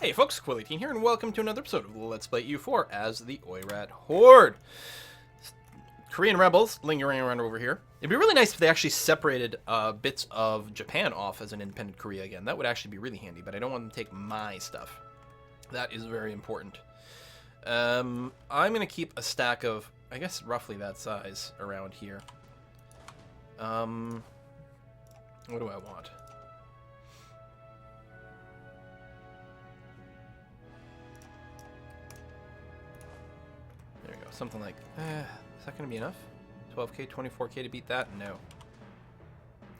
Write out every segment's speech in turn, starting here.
Hey folks, Quilly18 here, and welcome to another episode of Let's Play EU4 as the Oirat Horde. Korean rebels lingering around over here. It'd be really nice if they actually separated bits of Japan off as an independent Korea again. That would actually be really handy, but I don't want them to take my stuff. That is very important. I'm going to keep a stack of, I guess, roughly that size around here. What do I want? There we go. Something like, is that going to be enough? 12k, 24k to beat that? No.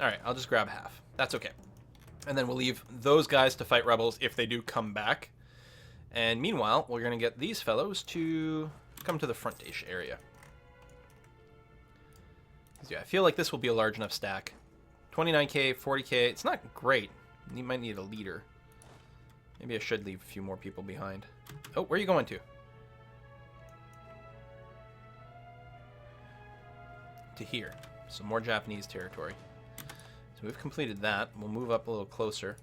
Alright, I'll just grab half. That's okay. And then we'll leave those guys to fight rebels if they do come back. And meanwhile, we're going to get these fellows to come to the front-ish area. Yeah, I feel like this will be a large enough stack. 29k, 40k, it's not great. You might need a leader. Maybe I should leave a few more people behind. Oh, where are you going to? To here. Some more Japanese territory. So we've completed that. We'll move up a little closer.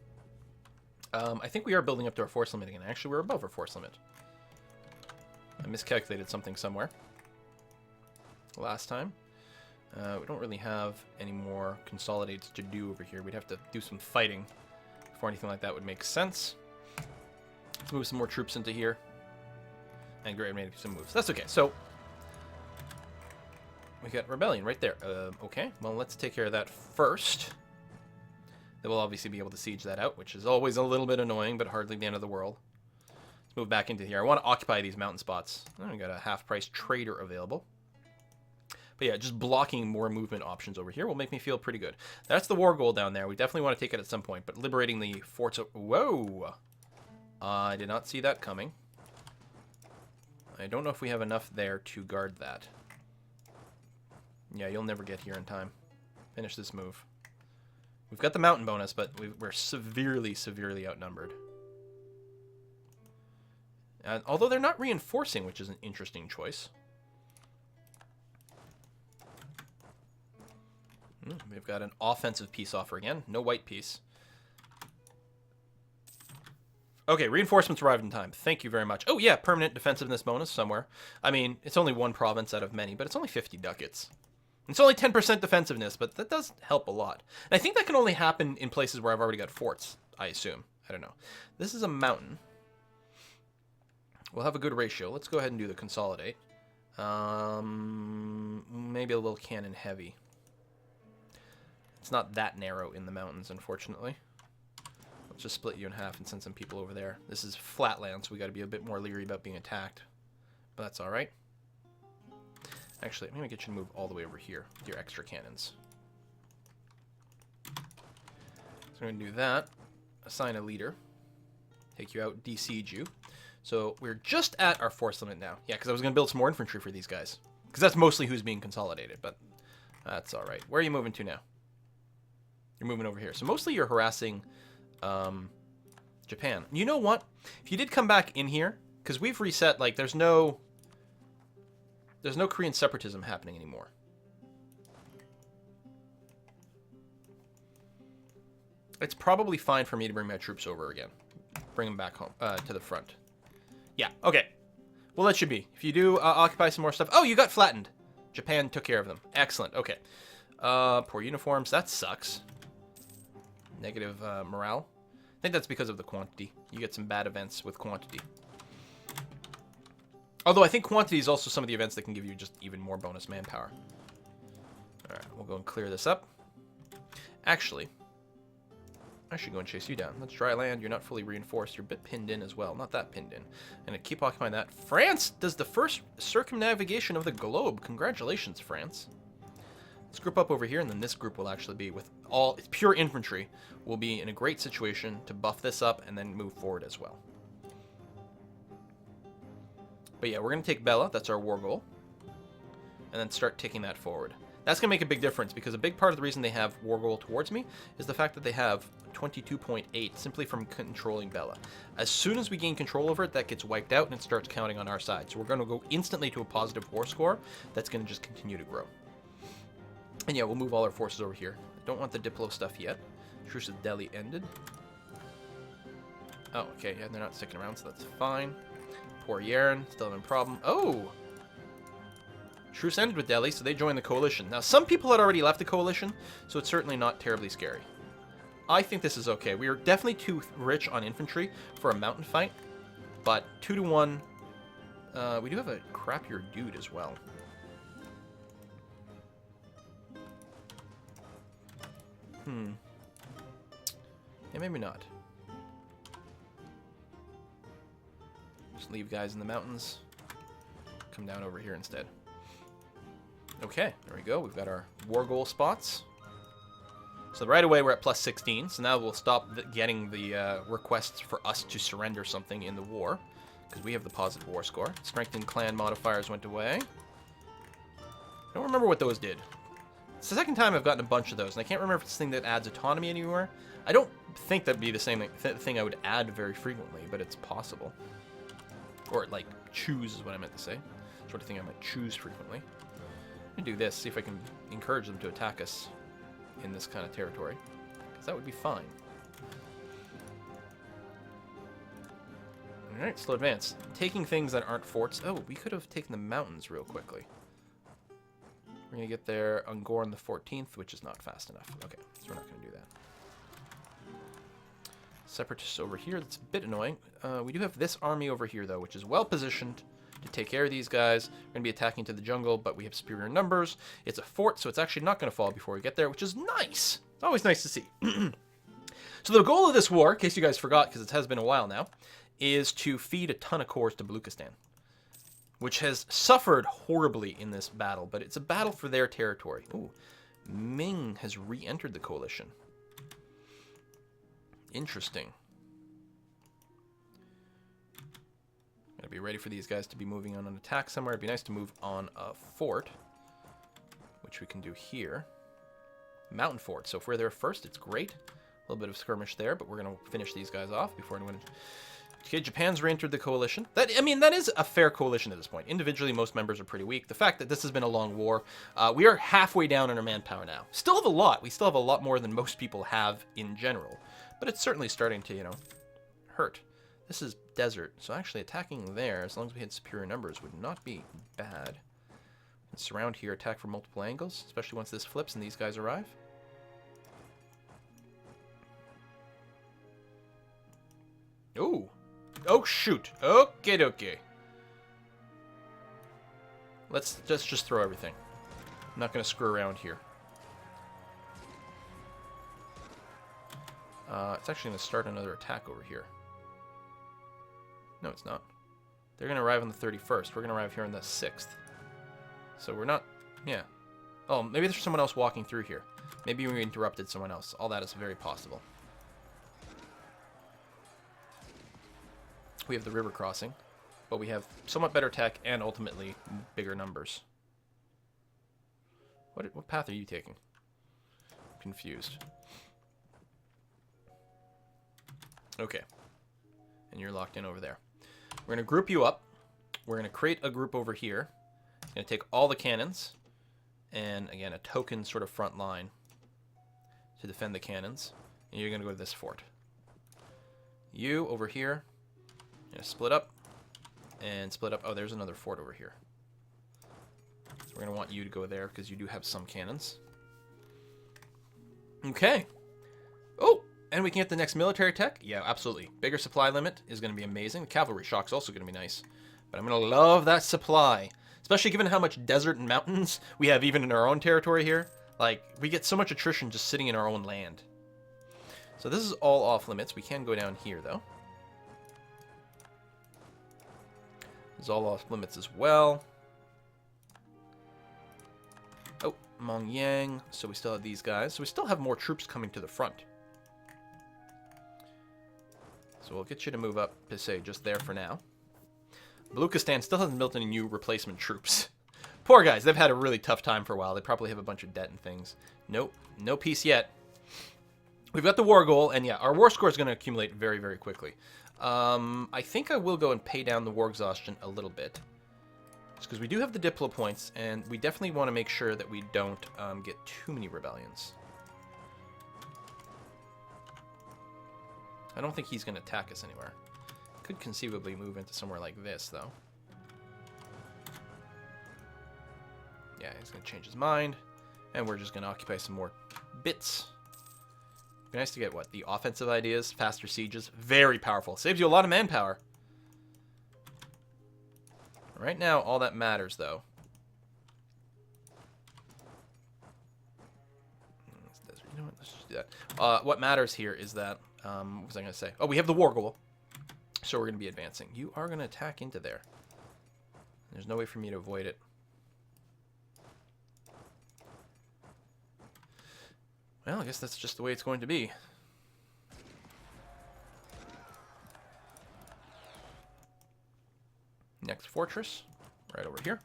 I think we are building up to our force limit again. Actually, we're above our force limit. I miscalculated something somewhere last time. We don't really have any more consolidates to do over here. We'd have to do some fighting before anything like that would make sense. Let's move some more troops into here. And great, made some moves. That's okay. So we got rebellion right there. Okay, well, let's take care of that first. Then we'll obviously be able to siege that out, which is always a little bit annoying, but hardly the end of the world. Let's move back into here. I want to occupy these mountain spots. Oh, we got a half-price trader available. But yeah, just blocking more movement options over here will make me feel pretty good. That's the war goal down there. We definitely want to take it at some point, but liberating the forts... Whoa! I did not see that coming. I don't know if we have enough there to guard that. Yeah, you'll never get here in time. Finish this move. We've got the mountain bonus, but we're severely, severely outnumbered. Although they're not reinforcing, which is an interesting choice. We've got an offensive peace offer again. No white peace. Okay, reinforcements arrived in time. Thank you very much. Oh yeah, permanent defensiveness bonus somewhere. I mean, it's only one province out of many, but it's only 50 ducats. It's only 10% defensiveness, but that does help a lot. And I think that can only happen in places where I've already got forts, I assume. I don't know. This is a mountain. We'll have a good ratio. Let's go ahead and do the consolidate. Maybe a little cannon heavy. It's not that narrow in the mountains, unfortunately. Let's just split you in half and send some people over there. This is flatland, so we got to be a bit more leery about being attacked. But that's all right. Actually, I'm going to get you to move all the way over here with your extra cannons. So I'm going to do that. Assign a leader. Take you out, de-siege you. So we're just at our force limit now. Yeah, because I was going to build some more infantry for these guys. Because that's mostly who's being consolidated, but that's all right. Where are you moving to now? You're moving over here. So mostly you're harassing Japan. You know what? If you did come back in here, because we've reset, like, there's no Korean separatism happening anymore. It's probably fine for me to bring my troops over again. Bring them back home, to the front. Yeah, okay. Well, that should be. If you do occupy some more stuff... Oh, you got flattened. Japan took care of them. Excellent, okay. Poor uniforms. That sucks. Negative morale. I think that's because of the quantity. You get some bad events with quantity. Although I think quantity is also some of the events that can give you just even more bonus manpower. Alright, we'll go and clear this up. Actually, I should go and chase you down. That's dry land. You're not fully reinforced. You're a bit pinned in as well. Not that pinned in. And keep occupying that. France does the first circumnavigation of the globe. Congratulations, France. Let's group up over here, and then this group will actually be with all... It's pure infantry. We'll be in a great situation to buff this up and then move forward as well. But yeah, we're going to take Bella. That's our war goal. And then start taking that forward. That's going to make a big difference, because a big part of the reason they have war goal towards me is the fact that they have 22.8 simply from controlling Bella. As soon as we gain control over it, that gets wiped out and it starts counting on our side. So we're going to go instantly to a positive war score that's going to just continue to grow. And yeah, we'll move all our forces over here. Don't want the Diplo stuff yet. Truce with Delhi ended. Oh, okay, yeah, they're not sticking around, so that's fine. Poor Yaren, still having a problem. Oh! Truce ended with Delhi, so they joined the coalition. Now, some people had already left the coalition, so it's certainly not terribly scary. I think this is okay. We are definitely too rich on infantry for a mountain fight, but 2 to 1. We do have a crappier dude as well. Yeah, maybe not. Just leave guys in the mountains. Come down over here instead. Okay, there we go. We've got our war goal spots. So right away we're at plus 16. So now we'll stop getting the requests for us to surrender something in the war, because we have the positive war score. Strengthened clan modifiers went away. I don't remember what those did. It's the second time I've gotten a bunch of those, and I can't remember if it's the thing that adds autonomy anywhere. I don't think that'd be the same thing I would add very frequently, but it's possible. Or, like, choose is what I meant to say. Sort of thing I might choose frequently. I'm gonna do this, see if I can encourage them to attack us in this kind of territory, because that would be fine. Alright, slow advance. Taking things that aren't forts. Oh, we could have taken the mountains real quickly. We're going to get there on Gorn the 14th, which is not fast enough. Okay, so we're not going to do that. Separatists over here, that's a bit annoying. We do have this army over here, though, which is well positioned to take care of these guys. We're going to be attacking to the jungle, but we have superior numbers. It's a fort, so it's actually not going to fall before we get there, which is nice. It's always nice to see. So the goal of this war, in case you guys forgot, because it has been a while now, is to feed a ton of cores to Baluchistan, which has suffered horribly in this battle, but it's a battle for their territory. Ooh, Ming has re-entered the coalition. Interesting. Gotta be ready for these guys to be moving on an attack somewhere. It'd be nice to move on a fort, which we can do here. Mountain fort. So if we're there first, it's great. A little bit of skirmish there, but we're gonna finish these guys off before anyone. Okay, Japan's re-entered the coalition. That is a fair coalition at this point. Individually, most members are pretty weak. The fact that this has been a long war, we are halfway down in our manpower now. Still have a lot. We still have a lot more than most people have in general. But it's certainly starting to, hurt. This is desert, so actually attacking there, as long as we had superior numbers, would not be bad. And surround here, attack from multiple angles, especially once this flips and these guys arrive. Ooh. Oh, shoot. Okay. Let's just throw everything. I'm not going to screw around here. It's actually going to start another attack over here. No, it's not. They're going to arrive on the 31st. We're going to arrive here on the 6th. So we're not... Yeah. Oh, maybe there's someone else walking through here. Maybe we interrupted someone else. All that is very possible. We have the river crossing, but we have somewhat better tech and ultimately bigger numbers. What path are you taking? I'm confused. Okay. And you're locked in over there. We're going to group you up. We're going to create a group over here. Going to take all the cannons and, again, a token sort of front line to defend the cannons. And you're going to go to this fort. You over here. Split up and split up. Oh, there's another fort over here. So we're going to want you to go there because you do have some cannons. Okay. Oh, and we can get the next military tech. Yeah, absolutely. Bigger supply limit is going to be amazing. The cavalry shock's also going to be nice. But I'm going to love that supply, especially given how much desert and mountains we have even in our own territory here. Like, we get so much attrition just sitting in our own land. So this is all off limits. We can go down here, though. Is all off limits as well. Oh, Mong Yang. So we still have these guys. So we still have more troops coming to the front. So we'll get you to move up to, say, just there for now. Baluchistan still hasn't built any new replacement troops. Poor guys. They've had a really tough time for a while. They probably have a bunch of debt and things. Nope. No peace yet. We've got the war goal. And yeah, our war score is going to accumulate very, very quickly. I think I will go and pay down the war exhaustion a little bit. Just because we do have the Diplo points, and we definitely want to make sure that we don't get too many rebellions. I don't think he's going to attack us anywhere. Could conceivably move into somewhere like this, though. Yeah, he's going to change his mind. And we're just going to occupy some more bits. Be nice to get, what, the offensive ideas, faster sieges. Very powerful. Saves you a lot of manpower. Right now, all that matters, though. You know what? Let's just do that. What matters here is that, what was I going to say? Oh, we have the war goal. So we're going to be advancing. You are going to attack into there. There's no way for me to avoid it. Well, I guess that's just the way it's going to be. Next fortress, right over here.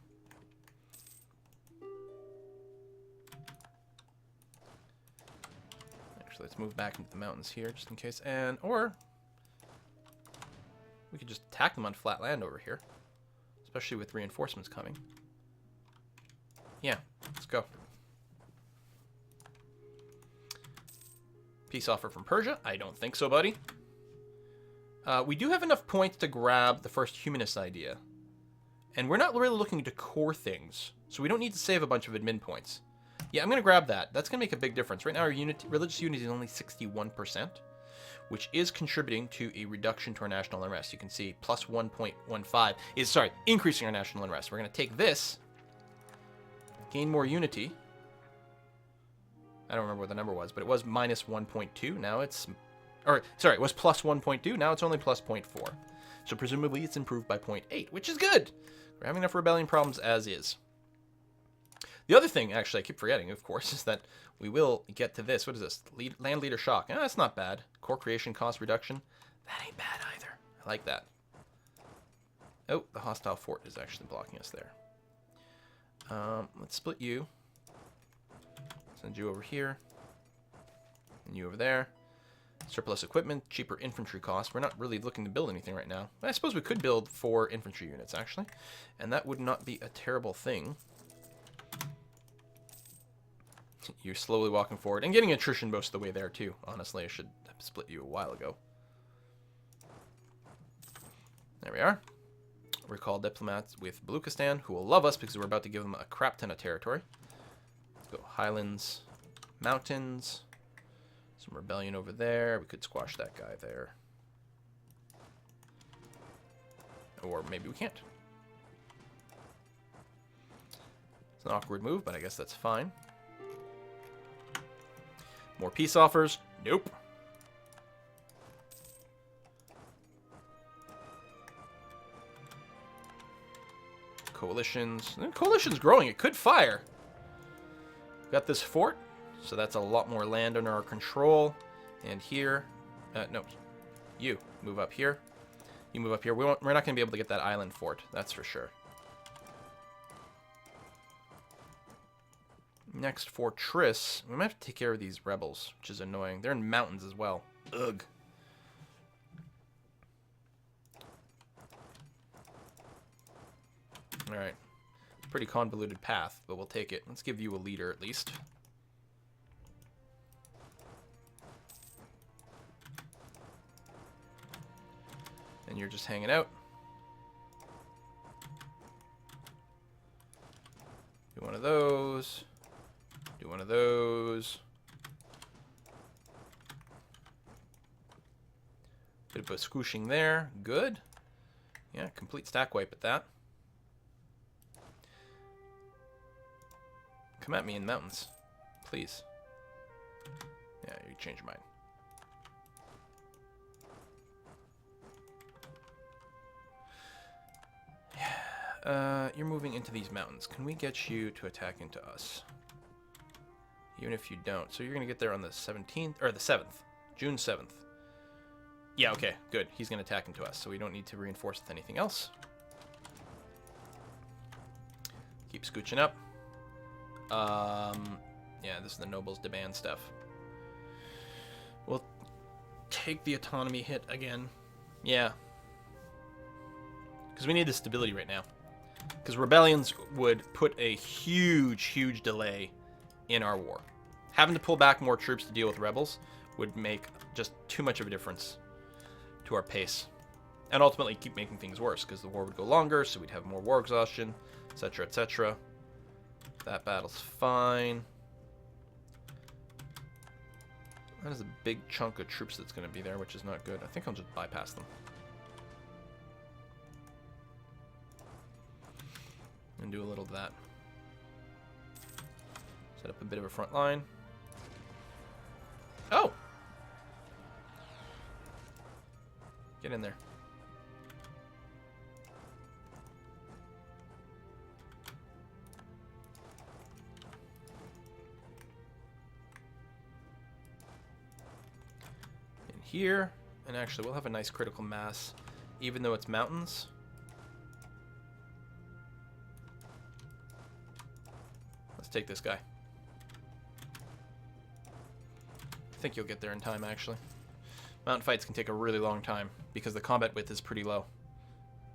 Actually, let's move back into the mountains here, just in case. Or we could just attack them on flat land over here, especially with reinforcements coming. Yeah, let's go. Peace offer from Persia? I don't think so, buddy. We do have enough points to grab the first humanist idea. And we're not really looking to core things, so we don't need to save a bunch of admin points. Yeah, I'm going to grab that. That's going to make a big difference. Right now, our religious unity is only 61%, which is contributing to a reduction to our national unrest. You can see plus 1.15 is, sorry, increasing our national unrest. We're going to take this, gain more unity. I don't remember what the number was, but it was minus 1.2. Now it's, or sorry, it was plus 1.2. Now it's only plus 0.4. So presumably it's improved by 0.8, which is good. We're having enough rebellion problems as is. The other thing, actually, I keep forgetting, of course, is that we will get to this. What is this? Land leader shock. That's not bad. Core creation cost reduction. That ain't bad either. I like that. Oh, the hostile fort is actually blocking us there. Let's split you. Send you over here. And you over there. Surplus equipment, cheaper infantry cost. We're not really looking to build anything right now. I suppose we could build 4 infantry units, actually. And that would not be a terrible thing. You're slowly walking forward. And getting attrition most of the way there, too. Honestly, I should have split you a while ago. There we are. Recall diplomats with Baluchistan, who will love us because we're about to give them a crap ton of territory. Let's go Highlands, Mountains. Some rebellion over there. We could squash that guy there. Or maybe we can't. It's an awkward move, but I guess that's fine. More peace offers. Nope. Coalitions. Coalition's growing. It could fire. Got this fort. So that's a lot more land under our control. And here, no, you move up here. You move up here. We're not going to be able to get that island fort. That's for sure. Next fortress. We might have to take care of these rebels, which is annoying. They're in mountains as well. Ugh. All right. Pretty convoluted path, but we'll take it. Let's give you a leader at least. And you're just hanging out. Do one of those. Do one of those. Bit of a squooshing there. Good. Yeah, complete stack wipe at that. Come at me in mountains. Please. Yeah, you change your mind. You're moving into these mountains. Can we get you to attack into us? Even if you don't. So you're going to get there on the 17th, or the 7th. June 7th. Yeah, okay, good. He's going to attack into us, so we don't need to reinforce with anything else. Keep scooching up. Yeah, this is the nobles demand stuff. We'll take the autonomy hit again. Yeah. Because we need the stability right now. Because rebellions would put a huge, huge delay in our war. Having to pull back more troops to deal with rebels would make just too much of a difference. to our pace. And ultimately keep making things worse, because the war would go longer, so we'd have more war exhaustion, etc., etc. That battle's fine. That is a big chunk of troops that's going to be there, which is not good. I think I'll just bypass them. And do a little of that. Set up a bit of a front line. Oh! Get in there. In here. And actually, we'll have a nice critical mass, even though it's mountains. Let's take this guy. I think you'll get there in time, actually. Mountain fights can take a really long time because the combat width is pretty low.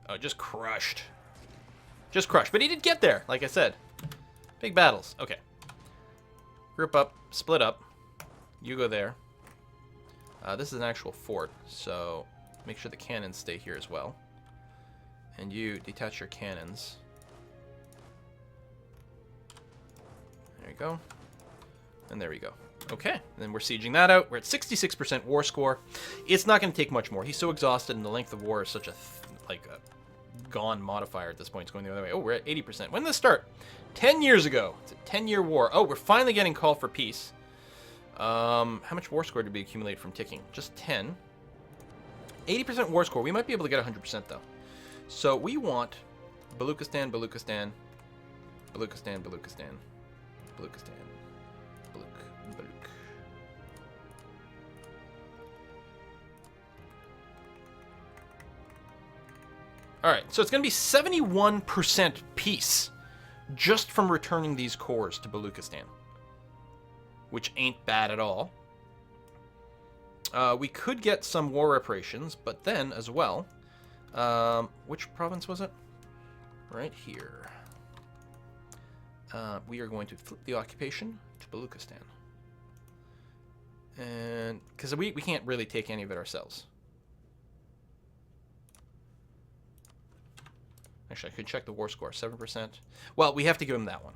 Oh, just crushed. Just crushed. But he did get there, like I said. Big battles. Okay. Group up. Split up. You go there. This is an actual fort, so make sure the cannons stay here as well. And you detach your cannons. There you go. And there we go. Okay, and then we're sieging that out. We're at 66% war score. It's not going to take much more. He's so exhausted, and the length of war is such a gone modifier at this point. It's going the other way. Oh, we're at 80%. When did this start? 10 years ago. It's a 10-year war. Oh, we're finally getting called for peace. How much war score did we accumulate from ticking? Just 10. 80% war score. We might be able to get 100% though. So we want Baluchistan, Baluchistan, Baluchistan, Baluchistan, Baluchistan. Alright, so it's going to be 71% peace just from returning these cores to Baluchistan, which ain't bad at all. We could get some war reparations, but then as well, which province was it? Right here. We are going to flip the occupation to Baluchistan. And because we can't really take any of it ourselves. Actually, I could check the war score. 7%. Well, we have to give him that one,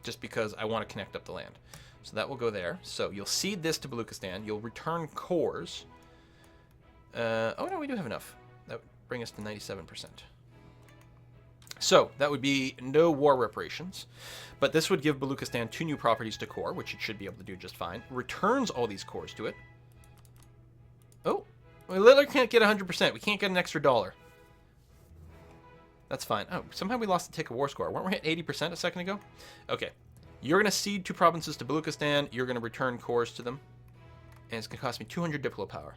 just because I want to connect up the land. So that will go there. So you'll cede this to Baluchistan. You'll return cores. Oh, no, we do have enough. That would bring us to 97%. So that would be no war reparations. But this would give Baluchistan 2 new properties to core, which it should be able to do just fine. Returns all these cores to it. Oh, we literally can't get 100%. We can't get an extra dollar. That's fine. Oh, somehow we lost the tick of war score. Weren't we at 80% a second ago? Okay. You're going to cede 2 provinces to Baluchistan. You're going to return cores to them. And it's going to cost me 200 diplo power.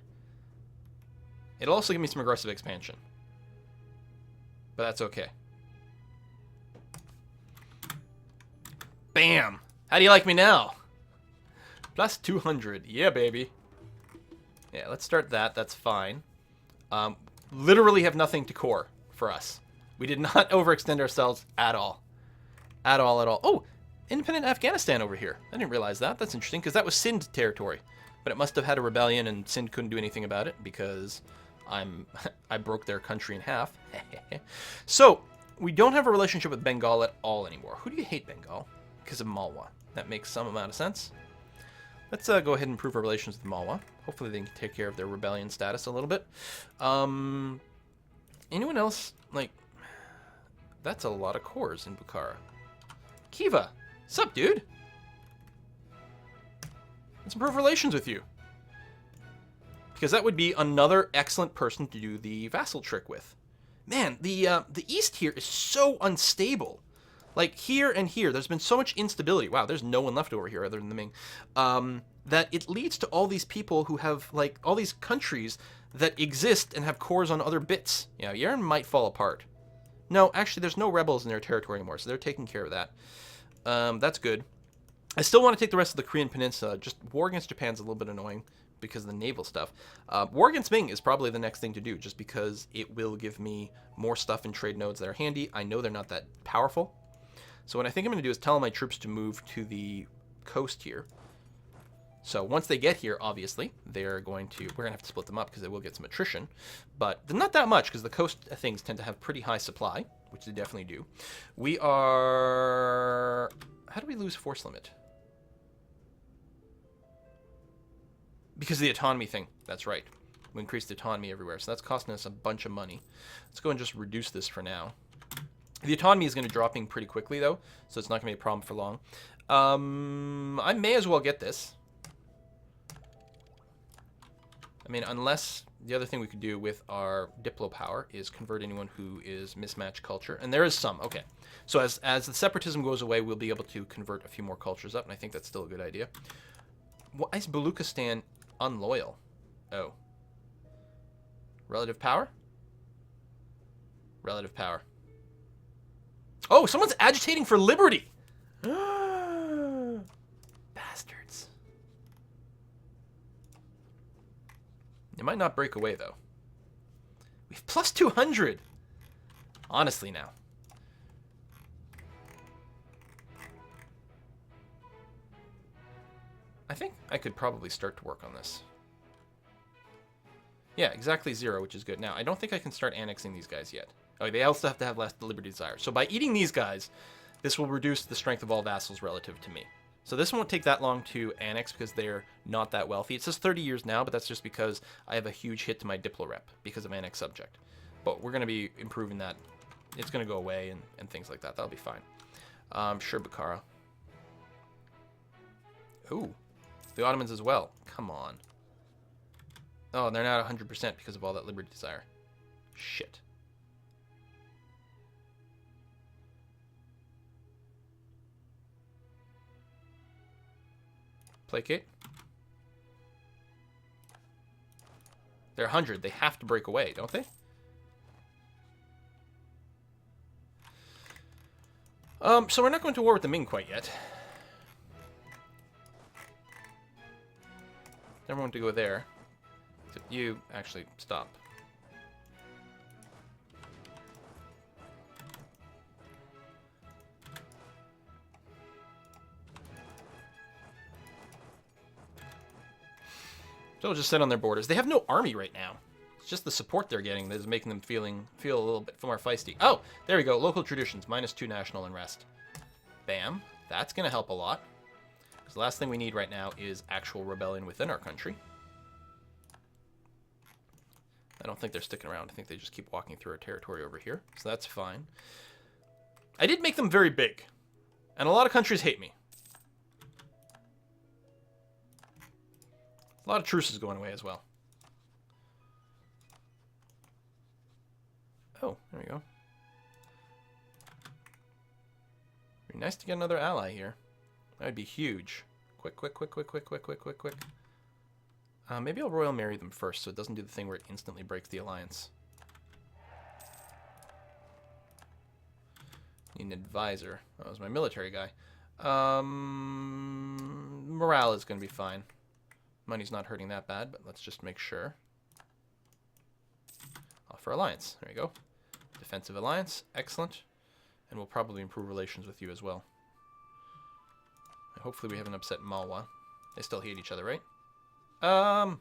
It'll also give me some aggressive expansion. But that's okay. Bam! How do you like me now? Plus 200. Yeah, baby. Yeah, let's start that. That's fine. Literally have nothing to core for us. We did not overextend ourselves at all. At all, at all. Oh, independent Afghanistan over here. I didn't realize that. That's interesting, because that was Sind territory. But it must have had a rebellion, and Sind couldn't do anything about it, because I broke their country in half. So, we don't have a relationship with Bengal at all anymore. Who do you hate, Bengal? Because of Malwa. That makes some amount of sense. Let's go ahead and improve our relations with Malwa. Hopefully they can take care of their rebellion status a little bit. Anyone else, like... That's a lot of cores in Bukhara. Kiva, sup, dude? Let's improve relations with you. Because that would be another excellent person to do the vassal trick with. Man, the east here is so unstable. Like, here and here, there's been so much instability. Wow, there's no one left over here other than the Ming. That it leads to all these people who have, like, all these countries that exist and have cores on other bits. Yeah, Yaren might fall apart. No, actually, there's no rebels in their territory anymore, so they're taking care of that. That's good. I still want to take the rest of the Korean Peninsula. Just war against Japan's a little bit annoying because of the naval stuff. War against Ming is probably the next thing to do, just because it will give me more stuff in trade nodes that are handy. I know they're not that powerful. So what I think I'm going to do is tell my troops to move to the coast here. So once they get here, obviously, they're going to... We're going to have to split them up because they will get some attrition. But not that much because the coast things tend to have pretty high supply, which they definitely do. We are... How do we lose force limit? Because of the autonomy thing. That's right. We increased autonomy everywhere. So that's costing us a bunch of money. Let's go and just reduce this for now. The autonomy is going to drop in pretty quickly, though, so it's not going to be a problem for long. I may as well get this. I mean, unless the other thing we could do with our Diplo power is convert anyone who is mismatched culture. And there is some. Okay. So as the separatism goes away, we'll be able to convert a few more cultures up, and I think that's still a good idea. Why is Baluchistan unloyal? Oh. Relative power? Relative power. Oh, someone's agitating for liberty! Bastards. It might not break away, though. We have plus 200! Honestly, now. I think I could probably start to work on this. Yeah, exactly 0, which is good. Now, I don't think I can start annexing these guys yet. Oh, they also have to have less liberty desire. So by eating these guys, this will reduce the strength of all vassals relative to me. So this won't take that long to annex because they're not that wealthy. It says 30 years now, but that's just because I have a huge hit to my Diplo rep because of annex subject. But we're going to be improving that. It's going to go away and things like that. That'll be fine. Sure, Bukhara. Ooh. The Ottomans as well. Come on. Oh, they're not 100% because of all that liberty desire. Shit. Placate. They're 100. They have to break away, don't they? So we're not going to war with the Ming quite yet. Never want to go there. Except you actually stop. So we'll just sit on their borders. They have no army right now. It's just the support they're getting that is making them feel a little bit more feisty. Oh, there we go. Local traditions, -2 national and rest. Bam. That's going to help a lot. Because the last thing we need right now is actual rebellion within our country. I don't think they're sticking around. I think they just keep walking through our territory over here. So that's fine. I did make them very big. And a lot of countries hate me. A lot of truces going away as well. Oh, there we go. Be nice to get another ally here. That would be huge. Quick. Maybe I'll royal marry them first so it doesn't do the thing where it instantly breaks the alliance. Need an advisor. That was my military guy. Morale is going to be fine. Money's not hurting that bad, but let's just make sure. Offer alliance. There you go. Defensive alliance. Excellent. And we'll probably improve relations with you as well. And hopefully we haven't upset Malwa. They still hate each other, right? Yeah.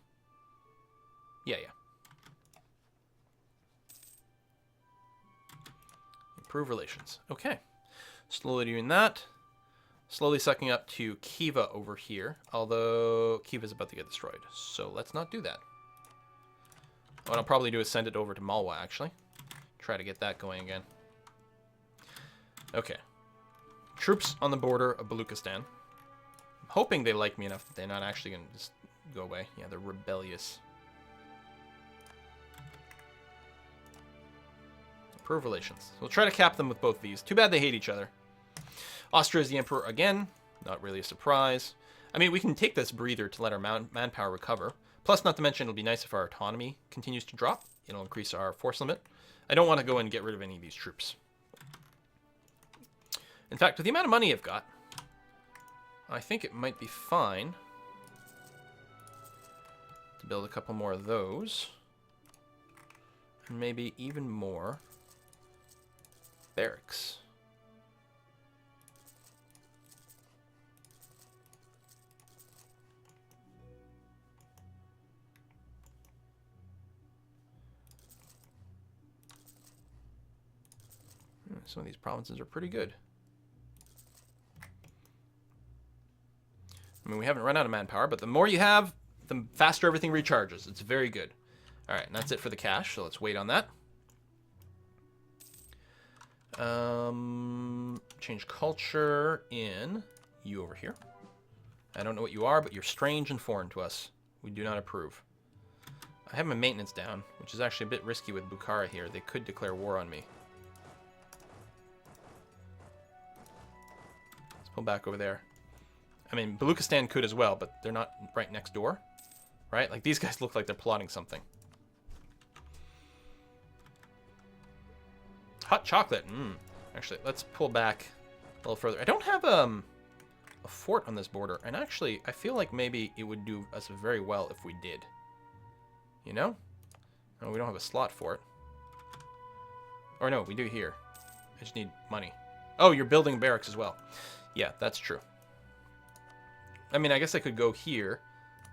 Improve relations. Okay. Slowly doing that. Slowly sucking up to Khiva over here. Although Khiva's about to get destroyed. So let's not do that. What I'll probably do is send it over to Malwa, actually. Try to get that going again. Okay. Troops on the border of Baluchistan. I'm hoping they like me enough that they're not actually going to just go away. Yeah, they're rebellious. Improve relations. We'll try to cap them with both these. Too bad they hate each other. Austria is the emperor again. Not really a surprise. I mean, we can take this breather to let our manpower recover. Plus, not to mention, it'll be nice if our autonomy continues to drop. It'll increase our force limit. I don't want to go and get rid of any of these troops. In fact, with the amount of money I've got, I think it might be fine to build a couple more of those. And maybe even more barracks. Some of these provinces are pretty good. I mean, we haven't run out of manpower, but the more you have, the faster everything recharges. It's very good. All right, and that's it for the cash, so let's wait on that. Change culture in you over here. I don't know what you are, but you're strange and foreign to us. We do not approve. I have my maintenance down, which is actually a bit risky with Bukhara here. They could declare war on me. Let's pull back over there. I mean, Baluchistan could as well, but they're not right next door. Right? Like, these guys look like they're plotting something. Hot chocolate. Actually, let's pull back a little further. I don't have a fort on this border, and actually, I feel like maybe it would do us very well if we did. You know? No, we don't have a slot for it. Or no, we do here. I just need money. Oh, you're building barracks as well. Yeah, that's true. I mean, I guess I could go here,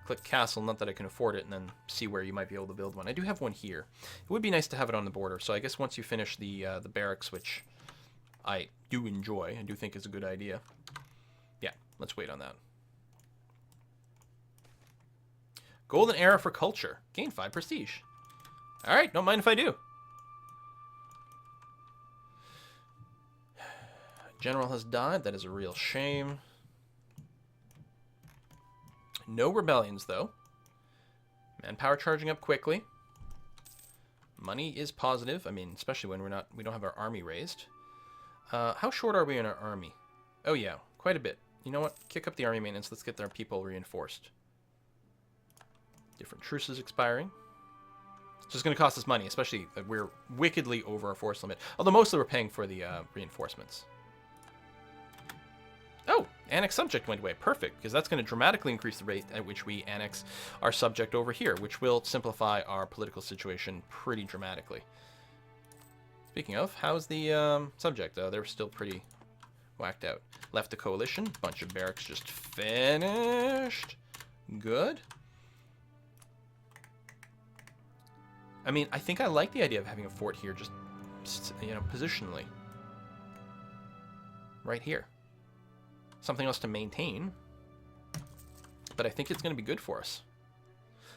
click castle, not that I can afford it, and then see where you might be able to build one. I do have one here. It would be nice to have it on the border, so I guess once you finish the barracks, which I do enjoy, I do think is a good idea. Yeah, let's wait on that. Golden era for culture. Gain 5 prestige. Alright, don't mind if I do. General has died. That is a real shame. No rebellions, though. Manpower charging up quickly. Money is positive. I mean, especially when we don't have our army raised. How short are we in our army? Oh yeah, quite a bit. You know what? Kick up the army maintenance. Let's get our people reinforced. Different truces expiring. It's just going to cost us money, especially that we're wickedly over our force limit. Although mostly we're paying for the reinforcements. Oh, annex subject went away. Perfect, because that's going to dramatically increase the rate at which we annex our subject over here, which will simplify our political situation pretty dramatically. Speaking of, how's the subject? They're still pretty whacked out. Left the coalition. Bunch of barracks just finished. Good. I mean, I think I like the idea of having a fort here, just, you know, positionally. Right here. Something else to maintain. But I think it's going to be good for us.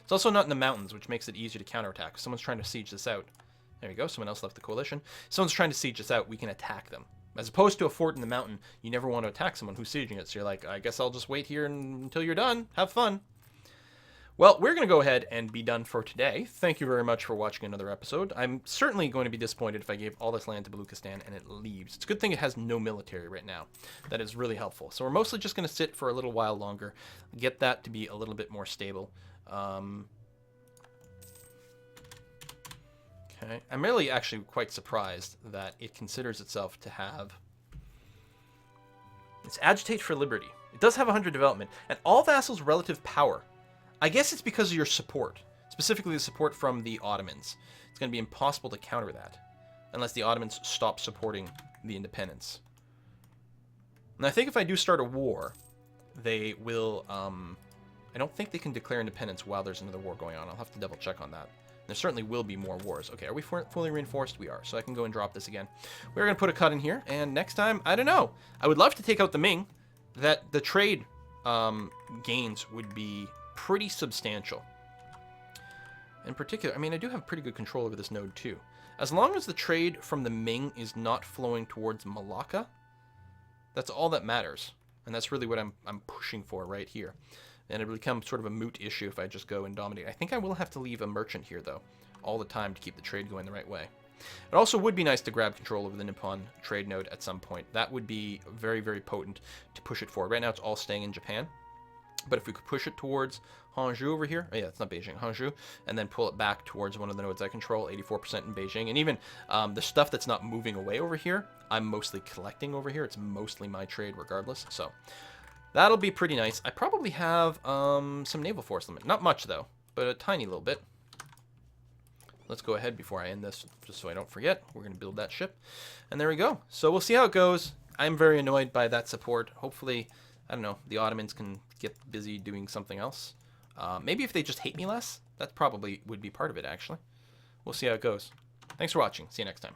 It's also not in the mountains, which makes it easier to counterattack. If someone's trying to siege this out. There you go, someone else left the coalition. If someone's trying to siege this out, we can attack them. As opposed to a fort in the mountain, you never want to attack someone who's sieging it. So you're like, I guess I'll just wait here until you're done. Have fun. Well, we're going to go ahead and be done for today. Thank you very much for watching another episode. I'm certainly going to be disappointed if I gave all this land to Baluchistan and it leaves. It's a good thing it has no military right now. That is really helpful. So we're mostly just going to sit for a little while longer, get that to be a little bit more stable. Okay. I'm really actually quite surprised that it considers itself to have... It's agitate for liberty. It does have 100 development, and all vassals' relative power. I guess it's because of your support, specifically the support from the Ottomans. It's going to be impossible to counter that, unless the Ottomans stop supporting the independents. And I think if I do start a war, they will, I don't think they can declare independence while there's another war going on. I'll have to double check on that. There certainly will be more wars. Okay, are we fully reinforced? We are, so I can go and drop this again. We're going to put a cut in here, and next time, I don't know. I would love to take out the Ming. That the trade gains would be pretty substantial. In particular, I mean, I do have pretty good control over this node too. As long as the trade from the Ming is not flowing towards Malacca, that's all that matters. And that's really what I'm pushing for right here. And it will become sort of a moot issue if I just go and dominate. I think I will have to leave a merchant here, though, all the time to keep the trade going the right way. It also would be nice to grab control over the Nippon trade node at some point. That would be very, very potent to push it forward. Right now it's all staying in Japan. But if we could push it towards Hangzhou over here, oh yeah, it's not Beijing, Hangzhou, and then pull it back towards one of the nodes I control, 84% in Beijing, and even the stuff that's not moving away over here, I'm mostly collecting over here. It's mostly my trade regardless, so that'll be pretty nice. I probably have some naval force limit. Not much, though, but a tiny little bit. Let's go ahead before I end this, just so I don't forget. We're going to build that ship, and there we go. So we'll see how it goes. I'm very annoyed by that support. Hopefully, I don't know, the Ottomans can get busy doing something else. Maybe if they just hate me less, that probably would be part of it, actually. We'll see how it goes. Thanks for watching. See you next time.